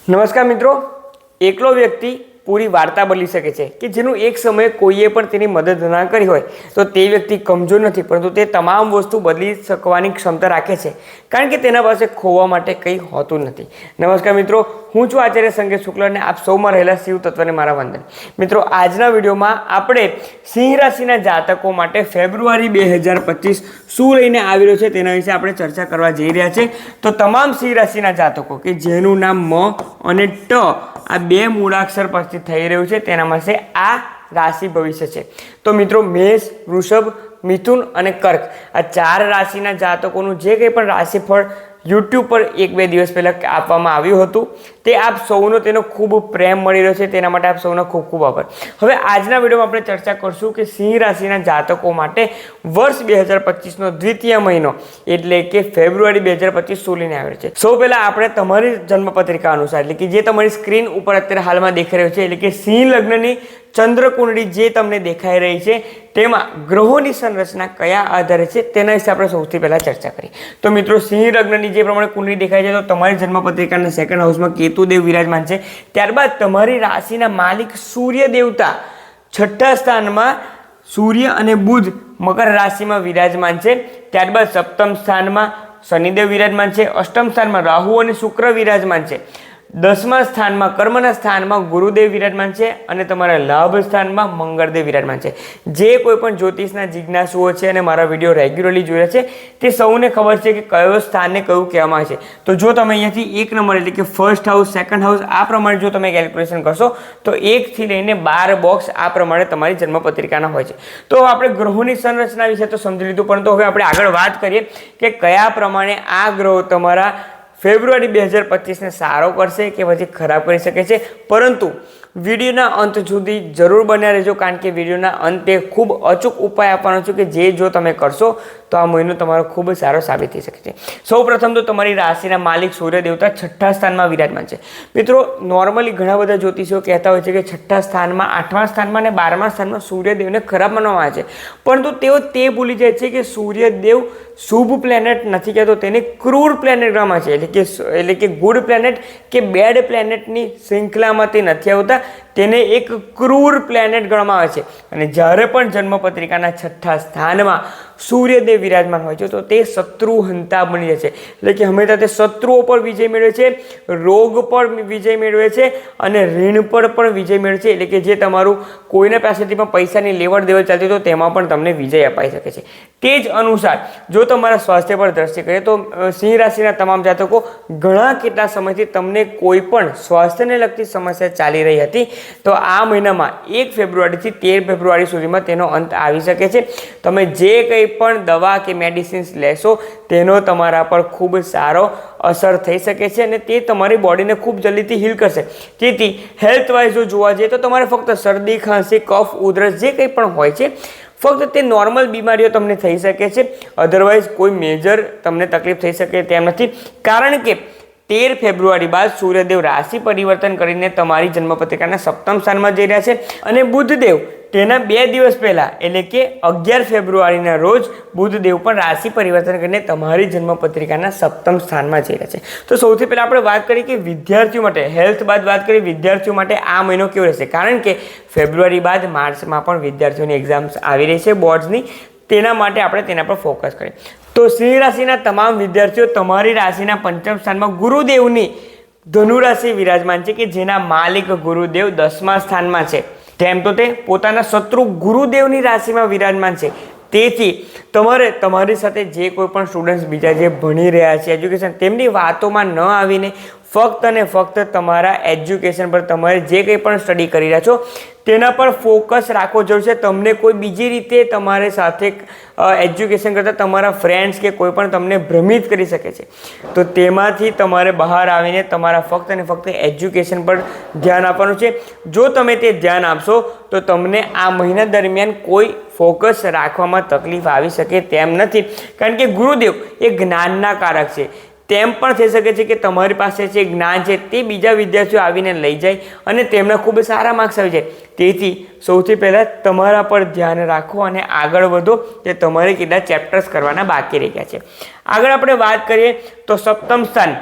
નમસ્કાર મિત્રો, એકલો વ્યક્તિ પૂરી વાર્તા બદલી શકે છે કે જેનું એક સમયે કોઈએ પણ તેની મદદ ના કરી હોય તો તે વ્યક્તિ કમજોર નથી, પરંતુ તે તમામ વસ્તુ બદલી શકવાની ક્ષમતા રાખે છે, કારણ કે તેના પાસે ખોવા માટે કંઈ હોતું નથી. નમસ્કાર મિત્રો, હું છું આચાર્ય સંકેત શુક્લ અને આપ સૌમાં રહેલા શિવ તત્વને મારા વંદન. મિત્રો, આજના વિડીયોમાં આપણે સિંહ રાશિના જાતકો માટે ફેબ્રુઆરી 2025 શું લઈને આવી રહ્યો છે તેના વિશે આપણે ચર્ચા કરવા જઈ રહ્યા છે. તો તમામ સિંહ રાશિના જાતકો કે જેનું નામ મ અને ટ આ બે મૂળાક્ષર પરથી થઈ રહ્યું છે તેના માટે આ રાશિ ભવિષ્ય છે. તો મિત્રો, મેષ, વૃષભ, મિથુન અને કર્ક આ ચાર રાશિના જાતકોનું જે કંઈ પણ રાશિફળ યુટ્યુબ પર 1-2 દિવસ પહેલાં આપવામાં આવ્યું હતું તે આપ સૌનો તેનો ખૂબ પ્રેમ મળી રહ્યો છે, તેના માટે આપ સૌનો ખૂબ ખૂબ આભાર. હવે આજના વિડીયોમાં આપણે ચર્ચા કરશું કે સિંહ રાશિના જાતકો માટે વર્ષ 2025નો દ્વિતીય મહિનો એટલે કે ફેબ્રુઆરી 2025 શું લઈને આવ્યો છે. સૌ પહેલાં આપણે તમારી જન્મપત્રિકા અનુસાર એટલે કે જે તમારી સ્ક્રીન ઉપર અત્યારે હાલમાં દેખાઈ રહ્યું છે એટલે કે સિંહ લગ્નની ચંદ્રકુંડળી જે તમને દેખાઈ રહી છે તેમાં ગ્રહોની સંરચના કયા આધારે છે તેના વિશે આપણે સૌથી પહેલાં ચર્ચા કરી. તો મિત્રો, સિંહ લગ્નની જે પ્રમાણે કુંડળી દેખાય છે તો તમારી જન્મપત્રિકાના સેકન્ડ હાઉસમાં કેતુદેવ વિરાજમાન છે. ત્યારબાદ તમારી રાશિના માલિક સૂર્ય દેવતા છઠ્ઠા સ્થાનમાં સૂર્ય અને બુધ મકર રાશિમાં વિરાજમાન છે. ત્યારબાદ સપ્તમ સ્થાનમાં શનિદેવ વિરાજમાન છે. અષ્ટમ સ્થાનમાં રાહુ અને શુક્ર વિરાજમાન છે. 10મા સ્થાનમાં કર્મના સ્થાનમાં ગુરુદેવ વિરાજમાન છે અને તમારા લાભ સ્થાનમાં મંગળદેવ વિરાજમાન છે. જે કોઈ પણ જ્યોતિષના જિજ્ઞાસુઓ છે અને મારા વિડીયો રેગ્યુલરલી જોઈ રહ્યા છે તે સૌને ખબર છે કે કયો સ્થાનને કયું કહેવામાં આવે છે. તો જો તમે અહીંયાથી 1 નંબર એટલે કે ફર્સ્ટ હાઉસ, સેકન્ડ હાઉસ આ પ્રમાણે જો તમે કેલ્ક્યુલેશન કરશો તો 1 થી લઈને 12 બોક્સ આ પ્રમાણે તમારી જન્મપત્રિકાના હોય છે. તો આપણે ગ્રહોની સંરચના વિશે તો સમજી લીધું, પરંતુ હવે આપણે આગળ વાત કરીએ કે કયા પ્રમાણે આ ગ્રહો તમારા ફેબ્રુઆરી 2025ને સારો કરશે કે પછી ખરાબ કરી શકે છે. પરંતુ વિડીયોના અંત સુધી જરૂર બન્યા રહેજો, કારણ કે વિડીયોના અંતે ખૂબ અચૂક ઉપાય આપવાનો છું કે જે જો તમે કરશો તો આ મહિનો તમારો ખૂબ સારો સાબિત થઈ શકે છે. સૌ પ્રથમ તો તમારી રાશિના માલિક સૂર્ય દેવતા છઠ્ઠા સ્થાનમાં વિરાજમાન છે. મિત્રો, નોર્મલી ઘણા બધા જ્યોતિષીઓ કહેતા હોય છે કે છઠ્ઠા સ્થાનમાં, 8મા સ્થાનમાં અને 12મા સ્થાનમાં સૂર્યદેવને ખરાબ માનવામાં આવે છે, પરંતુ તેઓ તે ભૂલી જાય છે કે સૂર્યદેવ શુભ પ્લેનેટ નથી કહેતો, તેને ક્રૂર પ્લેનેટ ગણવામાં છે. એટલે કે ગુડ પ્લેનેટ કે બેડ પ્લેનેટની શૃંખલામાં તે નથી આવતા, તેને એક ક્રૂર પ્લેનેટ ગણવામાં આવે છે. અને જ્યારે પણ જન્મપત્રિકાના છઠ્ઠા સ્થાનમાં સૂર્યદેવ વિરાજમાન હોય છે તો તે શત્રુ હંતા બની જાય છે. એટલે કે હંમેશા તે શત્રુઓ પર વિજય મેળવે છે, રોગ પર વિજય મેળવે છે અને ઋણ પર પણ વિજય મેળવે છે. એટલે કે જે તમારું કોઈના પાસેથી પણ પૈસાની લેવડ દેવડ ચાલતી તો તેમાં પણ તમને વિજય અપાઈ શકે છે. તે જ અનુસાર જો તમારા સ્વાસ્થ્ય પર દ્રષ્ટિ કરીએ તો સિંહ રાશિના તમામ જાતકો ઘણા કેટલા સમયથી તમને કોઈ પણ સ્વાસ્થ્યને લગતી સમસ્યા ચાલી રહી હતી તો આ મહિનામાં 1 ફેબ્રુઆરીથી 13 ફેબ્રુઆરી સુધીમાં તેનો અંત આવી શકે છે. તમે જે કંઈ પણ દવા કે મેડિસિન્સ લેશો તેનો તમારા પર ખૂબ સારો અસર થઈ શકે છે અને તે તમારી બોડીને ખૂબ જલ્દીથી હીલ કરશે. તેથી હેલ્થ વાઇઝ જો જોવા જઈએ તો તમારે ફક્ત શરદી, ખાંસી, કફ, ઉધરસ જે કંઈ પણ હોય છે ફક્ત તે નોર્મલ બીમારીઓ તમને થઈ શકે છે. અધરવાઇઝ કોઈ મેજર તમને તકલીફ થઈ શકે તેમ નથી, કારણ કે 13 ફેબ્રુઆરી બાદ સૂર્યદેવ રાશિ પરિવર્તન કરીને તમારી જન્મપત્રિકાના સપ્તમ સ્થાનમાં જઈ રહ્યા છે અને બુધદેવ તેના 2 દિવસ પહેલાં એટલે કે 11 ફેબ્રુઆરીના રોજ બુધદેવ પણ રાશિ પરિવર્તન કરીને તમારી જન્મપત્રિકાના સપ્તમ સ્થાનમાં જઈ રહ્યા છે. તો સૌથી પહેલાં આપણે વાત કરીએ કે વિદ્યાર્થીઓ માટે, હેલ્થ બાદ વાત કરીએ વિદ્યાર્થીઓ માટે આ મહિનો કેવો રહેશે, કારણ કે ફેબ્રુઆરી બાદ માર્ચમાં પણ વિદ્યાર્થીઓની એક્ઝામ્સ આવી રહી છે બોર્ડ્સની, તેના માટે આપણે તેના પર ફોકસ કરીએ. તો સિંહ રાશિના તમામ વિદ્યાર્થીઓ તમારી રાશિના પંચમ સ્થાનમાં ગુરુદેવની ધનુ રાશિ વિરાજમાન છે કે જેના માલિક ગુરુદેવ 10મા સ્થાનમાં છે. તેમ તો તે પોતાના શત્રુ ગુરુદેવની રાશિમાં વિરાજમાન છે. તેથી તમારે તમારી સાથે જે કોઈ પણ સ્ટુડન્ટ્સ બીજા જે ભણી રહ્યા છે એજ્યુકેશન, તેમની વાતોમાં ન આવીને ફક્ત અને ફક્ત તમારા એજ્યુકેશન પર, તમારે જે કંઈ પણ સ્ટડી કરી રહ્યા છો તેના પર ફોકસ રાખવો જરૂર છે. તમને કોઈ બીજી રીતે તમારી સાથે એજ્યુકેશન કરતાં તમારા ફ્રેન્ડ્સ કે કોઈ પણ તમને ભ્રમિત કરી શકે છે, તો તેમાંથી તમારે બહાર આવીને તમારા ફક્ત અને ફક્ત એજ્યુકેશન પર ધ્યાન આપવાનું છે. જો તમે તે ધ્યાન આપશો તો તમને આ મહિના દરમિયાન કોઈ ફોકસ રાખવામાં તકલીફ આવી શકે તેમ નથી, કારણ કે ગુરુદેવ એ જ્ઞાનના કારક છે. તેમ પણ થઈ શકે છે કે તમારી પાસે જે જ્ઞાન છે તે બીજા વિદ્યાર્થીઓ આવીને લઈ જાય અને તેમના ખૂબ સારા માર્ક્સ આવી જાય. તેથી સૌથી પહેલાં તમારા પર ધ્યાન રાખો અને આગળ વધો કે તમારે કેટલા ચેપ્ટર્સ કરવાના બાકી રહી ગયા છે. આગળ આપણે વાત કરીએ તો સપ્તમ સ્થાન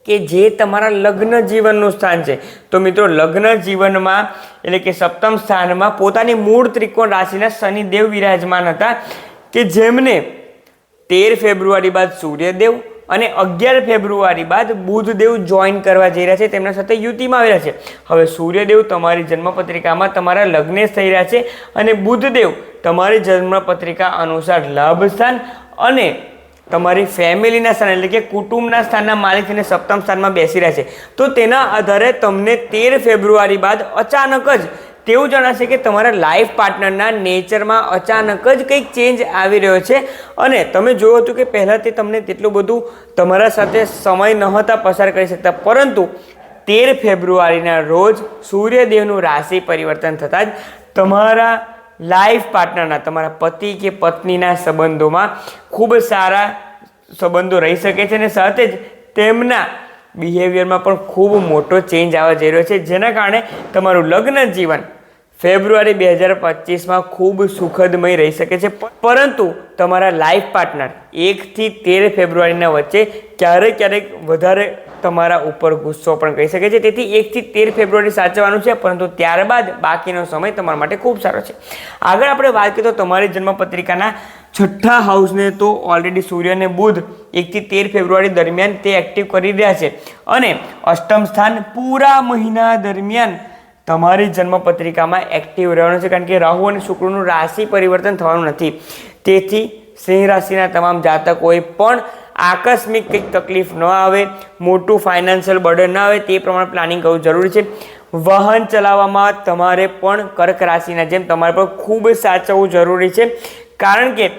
કે જે તમારા લગ્ન જીવનનું સ્થાન છે. તો મિત્રો લગ્ન જીવનમાં એટલે કે સપ્તમ સ્થાનમાં પોતાની મૂળ ત્રિકોણ રાશિના શનિદેવ વિરાજમાન હતા, કે જેમને 13 ફેબ્રુઆરી બાદ સૂર્યદેવ અને 11 ફેબ્રુઆરી બાદ બુધદેવ જોઈન કરવા જઈ રહ્યા છે, તેમના સાથે યુતિમાં આવેલા છે. હવે સૂર્યદેવ તમારી જન્મપત્રિકામાં તમારા લગ્ને થઈ રહ્યા છે અને બુધદેવ તમારી જન્મપત્રિકા અનુસાર લાભ સ્થાન અને તમારી ફેમિલીના સ્થાન એટલે કે કુટુંબના સ્થાનના માલિક થઈને સપ્તમ સ્થાનમાં બેસી રહ્યા છે. તો તેના આધારે તમને 13 ફેબ્રુઆરી બાદ અચાનક જ તેવું જણાશે કે તમારા લાઈફ પાર્ટનરના નેચરમાં અચાનક જ કંઈક ચેન્જ આવી રહ્યો છે. અને તમે જોયું હતું કે પહેલાં તે તમને તેટલું બધું તમારા સાથે સમય નહોતા પસાર કરી શકતા, પરંતુ 13 ફેબ્રુઆરીના રોજ સૂર્યદેવનું રાશિ પરિવર્તન થતાં જ તમારા લાઈફ પાર્ટનરના, તમારા પતિ કે પત્નીના સંબંધોમાં ખૂબ સારા સંબંધો રહી શકે છે અને સાથે જ તેમના બિહેવિયરમાં પણ ખૂબ મોટો ચેન્જ આવવા જઈ રહ્યો છે, જેના કારણે તમારું લગ્ન જીવન ફેબ્રુઆરી 2025માં ખૂબ સુખદમય રહી શકે છે. પરંતુ તમારા લાઈફ પાર્ટનર 1 થી 13 ફેબ્રુઆરીના વચ્ચે ક્યારેક વધારે તમારા ઉપર ગુસ્સો પણ કહી શકે છે. તેથી 1 થી 13 ફેબ્રુઆરી સાચવવાનું છે, પરંતુ ત્યારબાદ બાકીનો સમય તમારા માટે ખૂબ સારો છે. આગળ આપણે વાત કરીએ તો તમારી જન્મપત્રિકાના 6ઠ્ઠા હાઉસને તો ઓલરેડી સૂર્ય અને બુધ 1 થી 13 ફેબ્રુઆરી દરમિયાન તે એક્ટિવ કરી રહ્યા છે અને અષ્ટમ સ્થાન પૂરા મહિના દરમિયાન તમારી જન્મપત્રિકામાં એક્ટિવ રહેવાનું છે, કારણ કે રાહુ અને શુક્રનું રાશિ પરિવર્તન થવાનું નથી. તેથી સિંહ રાશિના તમામ જાતકોએ પણ આકસ્મિક કંઈક તકલીફ ન આવે, મોટું ફાઇનાન્શિયલ બર્ડન ન આવે, તે પ્રમાણે પ્લાનિંગ કરવું જરૂરી છે. વાહન ચલાવવામાં તમારે પણ કર્ક રાશિના જેમ તમારે પણ ખૂબ સાચવવું જરૂરી છે, કારણ કે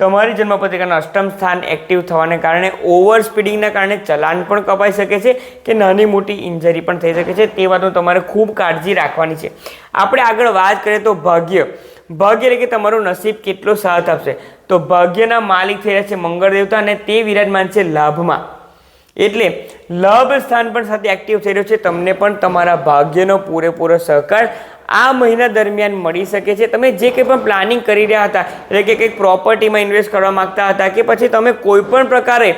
તમારી જન્મપત્રિકાના અષ્ટમ સ્થાન એક્ટિવ થવાને કારણે ઓવર સ્પીડિંગના કારણે ચલાન પણ કપાઈ શકે છે કે નાની મોટી ઇન્જરી પણ થઈ શકે છે. તે વાતનો તમારે ખૂબ કાળજી રાખવાની છે. આપણે આગળ વાત કરીએ તો ભાગ્ય એટલે કે તમારું નસીબ કેટલો સાથ આપશે. તો ભાગ્યના માલિક થઈ રહ્યા છે મંગળ દેવતા અને તે વિરાજમાન છે લાભમાં, એટલે લાભ સ્થાન પણ સાથે એક્ટિવ થઈ રહ્યો છે. તમને પણ તમારા ભાગ્યનો પૂરેપૂરો સહકાર આ મહિના દરમિયાન મળી શકે છે. તમે જે કંઈ પણ પ્લાનિંગ કરી રહ્યા હતા, એટલે કે કંઈક પ્રોપર્ટીમાં ઇન્વેસ્ટ કરવા માગતા હતા કે પછી તમે કોઈ પણ પ્રકારે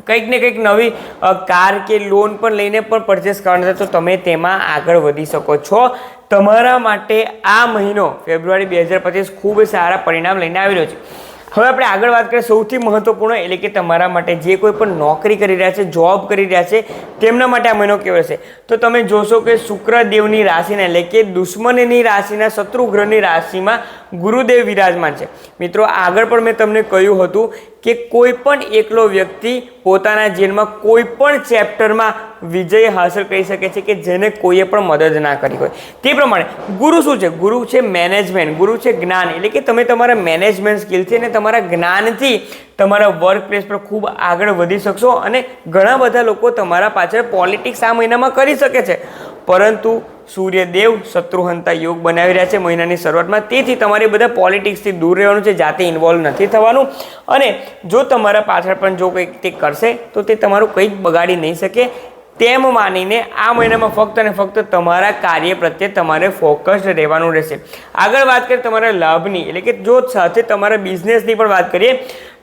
કંઈક ને કંઈક નવી કાર કે લોન પણ લઈને પણ પરચેસ કરવાના હતા, તો તમે તેમાં આગળ વધી શકો છો. તમારા માટે આ મહિનો ફેબ્રુઆરી 2025 ખૂબ સારા પરિણામ લઈને આવી રહ્યો છે. હવે આપણે આગળ વાત કરીએ સૌથી મહત્વપૂર્ણ, એટલે કે તમારા માટે જે કોઈ પણ નોકરી કરી રહ્યા છે, જોબ કરી રહ્યા છે, તેમના માટે આ મહિનો કેવો રહેશે. તો તમે જોશો કે શુક્રદેવની રાશિના એટલે કે દુશ્મનની રાશિના શત્રુ ગ્રહની રાશિમાં ગુરુદેવ વિરાજમાન છે. મિત્રો આગળ પણ મેં તમને કહ્યું હતું કે કોઈ પણ એકલો વ્યક્તિ પોતાના જીવનમાં કોઈ પણ ચેપ્ટરમાં વિજય હાંસલ કરી શકે છે કે જેને કોઈએ પણ મદદ ના કરી હોય. તે પ્રમાણે ગુરુ શું છે? ગુરુ છે મેનેજમેન્ટ, ગુરુ છે જ્ઞાન, એટલે કે તમે તમારા મેનેજમેન્ટ સ્કિલથી અને તમારા જ્ઞાનથી તમારા વર્ક પ્લેસ પર ખૂબ આગળ વધી શકશો. અને ઘણા બધા લોકો તમારા પાછળ પોલિટિક્સ આ મહિનામાં કરી શકે છે, પરંતુ સૂર્યદેવ શત્રુહંતા યોગ બનાવી રહ્યા છે મહિનાની શરૂઆતમાં. તેથી તમારે બધા પોલિટિક્સથી દૂર રહેવાનું છે, જાતે ઇન્વોલ્વ નથી થવાનું. અને જો તમારા પાછળ પણ જો કંઈક તે કરશે તો તે તમારું કંઈ જ બગાડી નહીં શકે, તેમ માનીને આ મહિનામાં ફક્ત અને ફક્ત તમારા કાર્ય પ્રત્યે તમારે ફોકસ્ડ રહેવાનું રહેશે. આગળ વાત કરીએ તમારા લાભની, એટલે કે જો સાથે તમારા બિઝનેસની પણ વાત કરીએ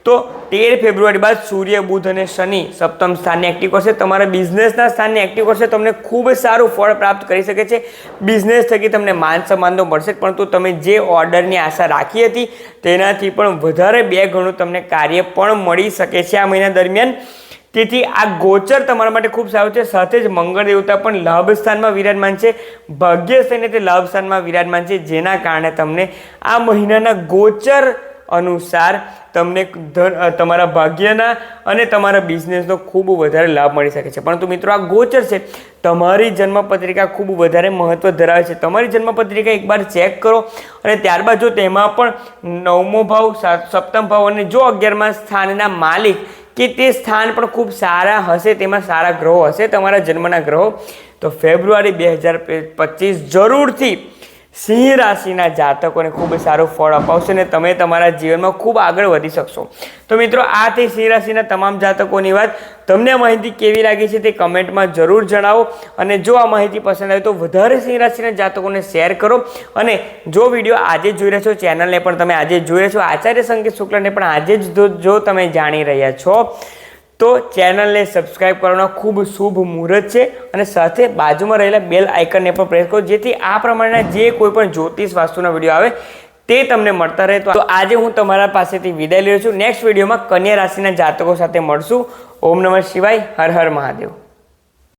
તો 13 ફેબ્રુઆરી બાદ સૂર્ય, બુધ અને શનિ સપ્તમ સ્થાનને એક્ટિવ કરશે, તમારા બિઝનેસના સ્થાનને એક્ટિવ કરશે. તમને ખૂબ સારું ફળ પ્રાપ્ત કરી શકે છે. બિઝનેસ થકી તમને માન સન્માન તો મળશે, પરંતુ તમે જે ઓર્ડરની આશા રાખી હતી તેનાથી પણ વધારે 2 ગણું તમને કાર્ય પણ મળી શકે છે આ મહિના દરમિયાન. તેથી આ ગોચર તમારા માટે ખૂબ સારું છે. સાથે જ મંગળ દેવતા પણ લાભ સ્થાનમાં વિરાજમાન છે, ભાગ્ય સ્થાને તે લાભ સ્થાનમાં વિરાજમાન છે, જેના કારણે તમને આ મહિનાના ગોચર અનુસાર તમને તમારા ભાગ્યના અને તમારા બિઝનેસનો ખૂબ વધારે લાભ મળી શકે છે. પરંતુ મિત્રો આ ગોચર છે, તમારી જન્મપત્રિકા ખૂબ વધારે મહત્વ ધરાવે છે. તમારી જન્મપત્રિકા એકવાર ચેક કરો અને ત્યારબાદ જો તેમાં પણ 9મો ભાવ, 7મ ભાવ અને જો 11મા સ્થાનના માલિક કે તે સ્થાન પણ ખૂબ સારા હશે, તેમાં સારા ગ્રહો હશે તમારા જન્મના ગ્રહો, તો ફેબ્રુઆરી 2025 જરૂરથી સિંહ રાશિના જાતકોને ખૂબ સારું ફળ અપાવશે અને તમે તમારા જીવનમાં ખૂબ આગળ વધી શકશો. તો મિત્રો આ થઈ સિંહ રાશિના તમામ જાતકોની વાત. તમને આ માહિતી કેવી લાગી છે તે કમેન્ટમાં જરૂર જણાવો. અને જો આ માહિતી પસંદ આવે તો વધારે સિંહ રાશિના જાતકોને શેર કરો. અને જો વિડીયો આજે જોઈ રહ્યા છો, ચેનલને પણ તમે આજે જોઈ રહ્યા છો, આચાર્ય સંકેત શુક્લને પણ આજે જ જો તમે જાણી રહ્યા છો, તો ચેનલને સબસ્ક્રાઈબ કરવાનો ખૂબ શુભ મુહૂર્ત છે અને સાથે બાજુમાં રહેલા બેલ આઇકનને પણ પ્રેસ કરો, જેથી આ પ્રમાણેના જે કોઈ પણ જ્યોતિષ વાસ્તુના વિડીયો આવે તે તમને મળતા રહે. તો આજે હું તમારા પાસેથી વિદાય લઉં છું. નેક્સ્ટ વિડીયોમાં કન્યા રાશિના જાતકો સાથે મળશું. ઓમ નમઃ શિવાય. હર હર મહાદેવ.